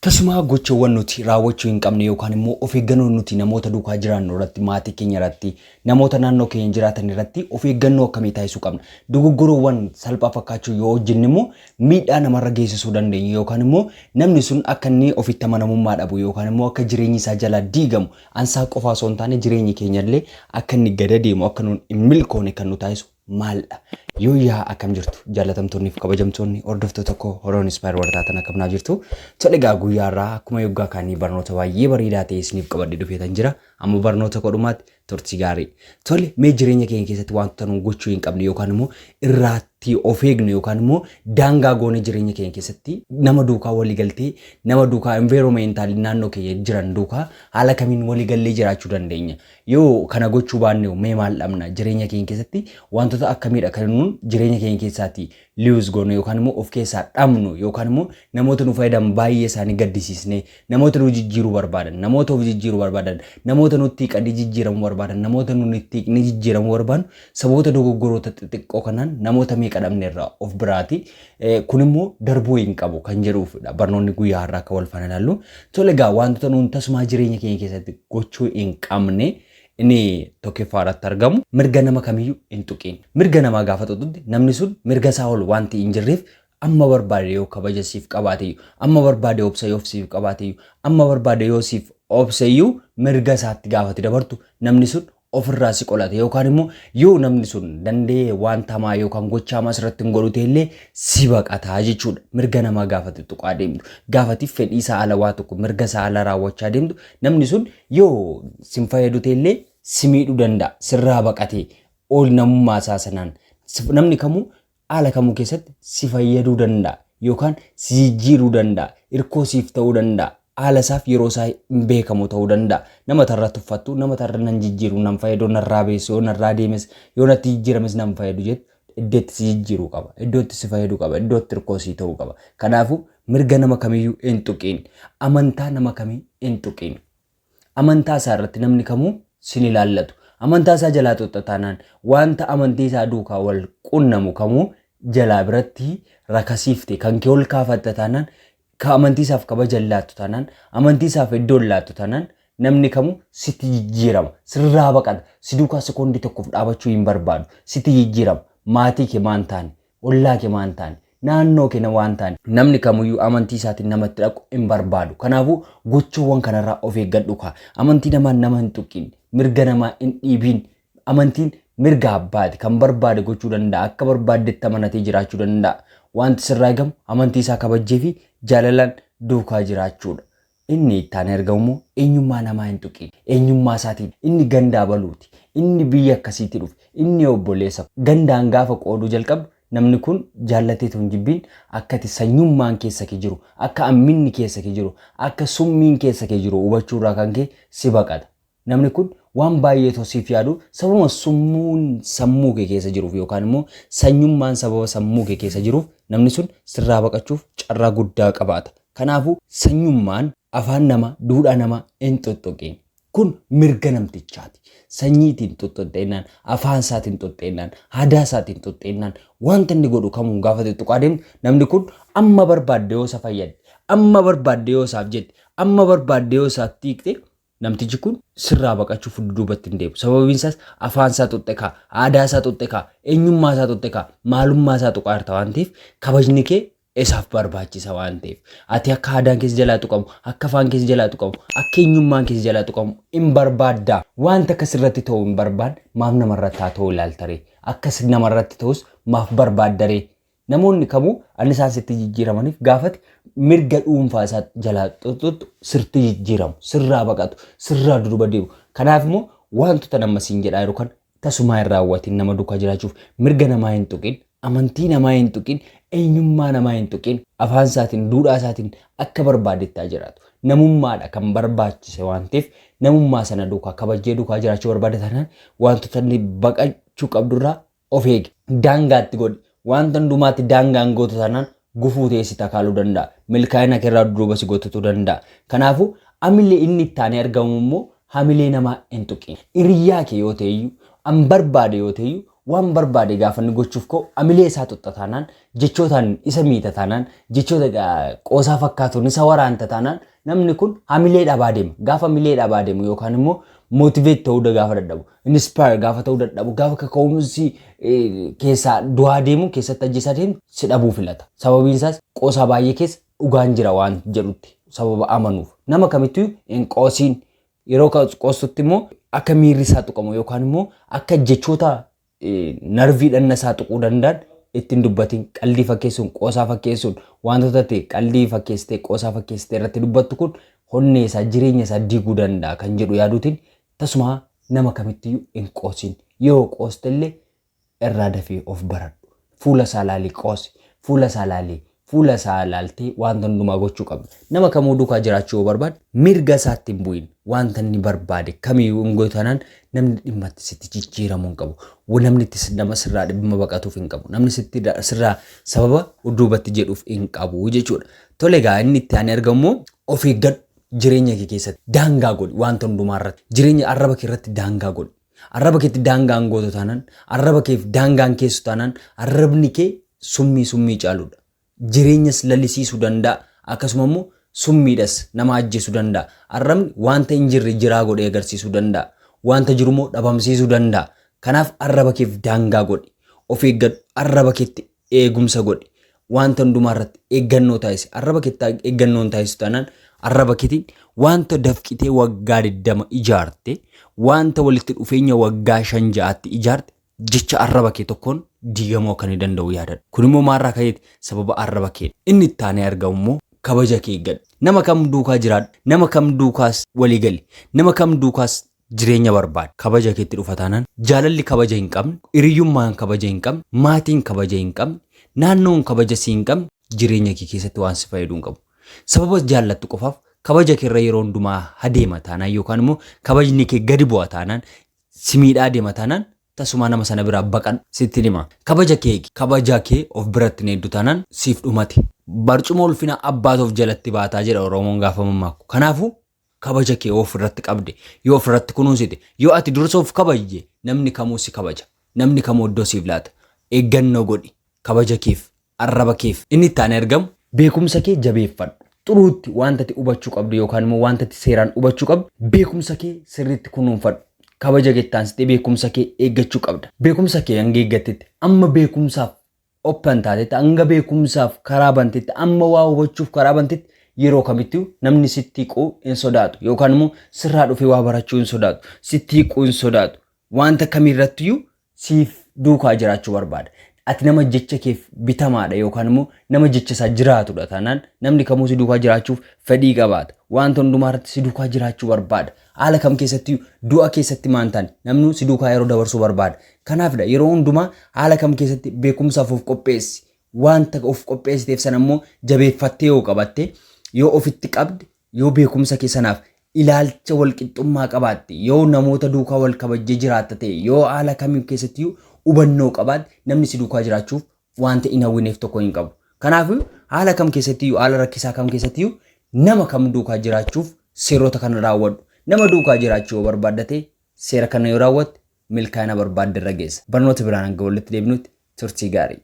Tasuma gochoowwan nuti raawwachuu hin qabne yookaan immoo of eeggannoo nuti namoota duukaa jiraannu irratti maatii keenya irratti namoota naannoo keenya jiraatan irratti of eeggannoo akkamii taasisuu qabna. Dogoggoroowwan salphaa fakkaachuu yoo hojjenne immoo miidhaa namarra geessisuu dandeenya yookaan immoo namni sun akka inni ofitti amanamummaa dhabu yookaan immoo akka jireenyi isaa jalaa diigamu ansaa qofaa osoo hin taane jireenyi keenya illee akka inni gada deemu akka nuun hin milkoone kan nu taasisu maalidha. Yoo yaa akkam jirtu jaalatamtoonni fi kabajamtoonni hordoftoota koo horoon inspire wartaatan akkamnaa jirtu tole gaa guyyaarraa akkuma yoggaa kaanii barnoota baay'ee bareedaa ta'e isiniif qabadhee dhufeetan jira amma barnoota kodhumaatti turtii gaarii tole mee jireenya keenya keessatti wantoota nu gochuu hin qabne yookaan immoo irraatti of eegnu yookaan immoo daangaa goone jireenya keenya keessatti nama duukaa walii galtee nama duukaa environmental naannoo keenya jiran duukaa haala kamiin walii gallee jiraachuu dandeenya yoo kana gochuu baanne mee maal dhabna jireenya keenya keessatti wantoota akkamiidha kan nuun jireenya keenya keessatti lius goone yookaan immoo of keessaa dhabnu yookaan immoo namoota nu fayyadan baay'ee isaanii gaddisiisne namoota nu jijjiiruu barbaadan namoota of jijjiiruu barbaadan namoota nutti qadii jijjiiramuu barbaadan namoota nutti ni jijjiiramuu barbaadan saboota dogoggoroota xixiqqoo kanaan namoota meeqa dhabne irraa of biraati kun immoo darbuu hin qabu kan jedhuufidha barnoonni guyyaa har'aa akka wal faana ilaallu tole gaa wantoota nuun tasumaa jireenya keenya keessatti gochuu hin qabne inni tokkoffaarratti argamu mirga nama kamiyyuu hin tuqin mirga namaa gaafa tuqxutti namni sun mirga isaa ol wanti hin jirreef amma barbaade yoo kabaja siif qabaate amma barbaade obsa yoo siif qabaate amma barbaade yoo siif obseyyuu mirga isaatti gaafate dabartu namni sun ofirraa si qolate yookaan immoo yoo namni sun dandee wanta hamaa yookaan gocha hamaa irratti hin godhute illee si baqataa jechuudha mirga namaa gaafate tuqaa deemtu gaafati fedhii isaa ala waa tokko mirga isaa ala raawwachaa deemtu namni sun yoo sin fayyadute illee si miidhuu danda'a sirraa baqatee ol namummaa isaa sanaan namni kamuu haala kamuu keessatti si fayyaduu danda'a yookaan si jijjiiruu danda'a irkoo siif ta'uu danda'a haala isaaf yeroo isaa hin beekamu ta'uu danda'a nama tarra tuffattu nama tarra nan jijjiiru nan fayyadu narraa beesu yoo narraa deemes yoo natti jijjiirames nan fayyadu jettu iddootti si jijjiiruu qaba iddootti si fayyaduu qaba iddootti irkoo sii ta'uu qaba kanaafuu mirga nama kamiyyuu hin tuqin amantaa nama kamii hin tuqin amantaa isaa irratti namni kamuu sin ilaallatu amantaa isaa jalaa xoxxataanaan wanta amantii isaa duukaa wal qunnamu kamuu jalaa biratti rakasiifte kan kee ol kaafatta taanaan ka amantii isaaf kabaja laattu taanaan amantii isaaf iddoo laattu taanaan namni kamuu sitti jijjiirama sirraa baqata si duukaa sekoondii tokkoof dhaabachuu hin barbaadu sitti jijjiirama maatii kee maan taane ollaa kee maan taane naannoo kee waan taane namni kamuyyuu amantii isaatiin namatti dhaqu hin barbaadu kanaafuu gochoowwan kanarraa of eeggadhu kaa amantii namaan nama hin tuqin mirga namaa hin dhiibin amantiin mirga abbaati kan barbaade gochuu danda'a akka barbaaddetti amanatee jiraachuu danda'a wanti sirraa eegamu amantii isaa kabajjee fi jaalalaan duukaa jiraachuudha inni ittaan ergamu eenyummaa namaa hin tuqin eenyummaa isaatiin inni gandaa baluuti inni biyya akkasiitti dhufe inni obboleessa gandaan gaafa qooduu jalqabdu namni kun jaallatee tun jibbiin akkati sanyummaan keessa kee jiru akka amminni keessa kee jiru akka summiin keessa kee jiru hubachuurraa kan kee si baqata namni kun waan baay'ee tosiif yaadu sababa summuun sammuu kee keessa jiruuf yookaan immoo sanyummaan sababa sammuu kee keessa jiruuf namni sun sirraa baqachuuf carraa guddaa qabaata kanaafuu sanyummaan afaan nama duudhaa nama hin xoxxoqin kun mirga namtichaati sanyiitiin xoxxoxxeenaan afaan isaatiin xoxxeenaan aadaa isaatiin xoxxeenaan wanta inni godhu kamuu gaafa tuqaa deemu namni kun amma barbaadde yoo isa fayyade amma barbaadde yoo isaaf jette amma barbaadde yoo isaaf tiikte namtichi kun sirraa baqachuuf duubatti hin deemu sababiin isaas afaan isaa xoxxekaa aadaa isaa xoxxekaa eenyummaa isaa xoxxekaa maalummaa isaa tuqaarta waan ta'eef kabajni kee isaaf barbaachisa waan ta'eef ati akka aadaan keessa jalaa tuqamu akka afaan keessa jalaa tuqamu akka eenyummaan keessa jalaa tuqamu hin barbaadda wanta akkas irratti ta'uu hin barbaad maaf namarratti haa ta'uu ilaaltaree akkas namarratti ta'us maaf barbaaddaree namoonni kamuu anni isaan sitti jijjiiramaniif gaafate mirga dhuunfaa isaa jalaa xoxxoxxu sirti jijjiiramu sirraa baqatu sirraa duuba deemu kanaaf immoo wantoota nama siin jedhaa jiru kan tasumaa hin raawwatin nama duukaa jiraachuuf mirga namaa hin tuqin amantii namaa hin tuqin eenyummaa namaa hin tuqin afaan isaatiin duudhaa isaatiin akka barbaadettaa jiraatu namummaadha kan barbaachise waan ta'eef namummaa sana duukaa kabajjee duukaa jiraachuu barbaade taanaan wantoota inni baqachuu qabdurraa of eegi daangaatti godhi wanta hundumaatti daangaan gootu taanaan gufuu teessi takaaluu danda'a milkaa'ina keerraa duuba si gootutu danda'a kanaafuu hamilee inni ittaanii argamu immoo hamilee namaa hin tuqin hiriyyaa kee yoo ta'eyyuu an barbaade yoo ta'eyyuu waan barbaade gaafa inni gochuuf koo amilee isaa tuxxataanaan jechootaan isa miidhataanaan jechoota qoosaa fakkaatuun isa waraanta taanaan namni kun amilee dhabaa deema. Gaafa amilee dhabaa deemu yookaan immoo motivate ta'uu gaafa dadhabu, inspire gaafa ta'uu dadhabu, gaafa kaka'umsi keessaa du'aa deemu keessatti ajjeesaa deemu si dhabuu filata. Sababiin isaas qoosaa baay'ee keessa dhugaan jira waan jedhutti sababa amanuuf. Nama kamittuu hin qoosiin yeroo qoostutti immoo akka miirri isaa tuqamu yookaan immoo akka jechoota narvii dhanna isaa tuquu danda'an ittiin dubbatiin qaldii fakkeessuun qoosaa fakkeessuun wantoota ta'e qaldii fakkeessitee qoosaa fakkeessitee irratti dubbattu kun honnee isaa jireenya isaa diiguu danda'a kan jedhu yaaduutiin tasuma nama kamittuu hin qoosiin yoo qoostellee irraa dafee of baradhu. Fuula isaa ilaalii qoosi, fuula isaa ilaalii, fuula isaa ilaaltee wanta hundumaa gochuu qabna. Nama kamuu duukaa jiraachuu yoo barbaade mirga isaatti hin bu'in wanta inni barbaade kamiyyuu hin gootanaan namni dhimma itti sitti jijjiiramuu hin qabu. Namni itti nama sirraa dhimma baqatuuf hin qabu. Namni sitti sirraa sababa duubatti jedhuuf hin qabu jechuudha. Tole egaa inni itti ani argamu of eeggadhu jireenya kee keessatti daangaa godhi wanta hundumaa irratti. Jireenya arraba kee irratti daangaa godhi. Arraba keetti daangaan gootu taanaan, arraba keef daangaan keessu taanaan, arrabni kee summii caaludha. Jireenyas lallisiisuu danda'a. Akkasuma immoo summiidhas nama ajjeesuu danda'a. Arrabni wanta hin jirre jiraa godhee agarsiisuu danda'a. Wanta jiru immoo dhabamsiisuu danda'a. Kanaaf arraba keef daangaa godhi. Of eeggadhu. Arraba keetti eegumsa godhi. Wanta hundumaa irratti eeggannoo taasisi. Arraba keetti eeggannoon taasisu taanaan arraba keetiin wanta dafqitee waggaa 20 ijaarte, wanta walitti dhufeenya waggaa 5-6tti ijaarte jecha arraba kee tokkoon diigamuu kan danda'u yaadadhu. Kun immoo maarraa ka'eeti sababa arraba kee. Inni itti aanee argamu immoo kabaja kee eeggadhu. Nama kam duukaa jiraadhu, nama kam duukaas walii gali, nama kam duukaas jireenya barbaadu. Kabaja keetti dhufa taanaan jaalalli kabaja hin qabne, hiriyyummaan kabaja hin qabne, maatiin kabaja hin qabne, naannoon kabaja si hin qabne jireenya kee keessatti waan si fayyaduu hin qabu. Sababa jaallattu qofaaf kabaja kee irra yeroo hundumaa hadeema taanaan yookaan immoo kabajni kee gadi bu'a taanaan si miidhaa deema taanaan tasuma nama sana biraa baqan sitti hima. Kabaja kee of biratti needdu taanaan siif dhumate. Barcuma ulfina abbaatuuf jalatti baataa jedha Oromoon gaafa mammaaku. Kanaafuu kabaja kee of irratti qabde, yoo of irratti kunuunsite, yoo ati dursa of kabajje namni kamuu si kabaja. Namni kamuu iddoo siif laata. Eeggannoo godhi kabaja keef, arraba keef. Inni itti aanee argamu beekumsa kee jabeeffadhu. Xuruutti wanta ati hubachuu qabdu yookaan immoo wanta ati seeraan hubachuu qabdu beekumsa kee sirriitti kunuunfadhu. Kabaja keettaansitee beekumsa kee eeggachuu qabda. Beekumsa kee hanga eeggattetti amma beekumsaaf oppan taatetti hanga beekumsaaf karaa bantetti amma waa hubachuuf karaa bantetti yeroo kamittuu namni sitti hiquu hin sodaatu yookaan immoo sirraa dhufee waa barachuu hin sodaatu. Sitti hiquu hin sodaatu. Wanta kamirrattiyyuu siif duukaa jiraachuu barbaada. Ati nama jecha keef bitamaadha yookaan immoo nama jecha isaa jiraatudha taanaan namni kamuu si duukaa jiraachuuf fedhii qabaata. Wanta hundumaa irratti si duukaa jiraachuu barbaada. Haala kam keessatti du'a keessatti maantaan namni si duukaa yeroo dabarsuu barbaada. Kanaafidha yeroo hundumaa haala kam keessatti beekumsaaf of qopheessi. Wanta of qopheessiteef sana immoo jabeeffattee yoo qabatte, yoo ofitti qabde, yoo beekumsa keessanaaf ilaalcha wal qixxummaa qabaatte, yoo namoota duukaa wal kabajjee jiraatta ta'e, yoo haala kam keessatti hubannoo qabaate namni si duukaa jiraachuuf wanta hin hawwineef tokko hin qabu. Kanaafuu haala kam keessatti haala rakkisaa kam keessatti nama kam duukaa jiraachuuf seerota kana raawwadhu. Nama duukaa jiraachuu yoo barbaadate seera kana yoo raawwatte milkaa'ina barbaadde irra geessa. Barnoota biraan hanga walitti deebinutti turtii gaarii.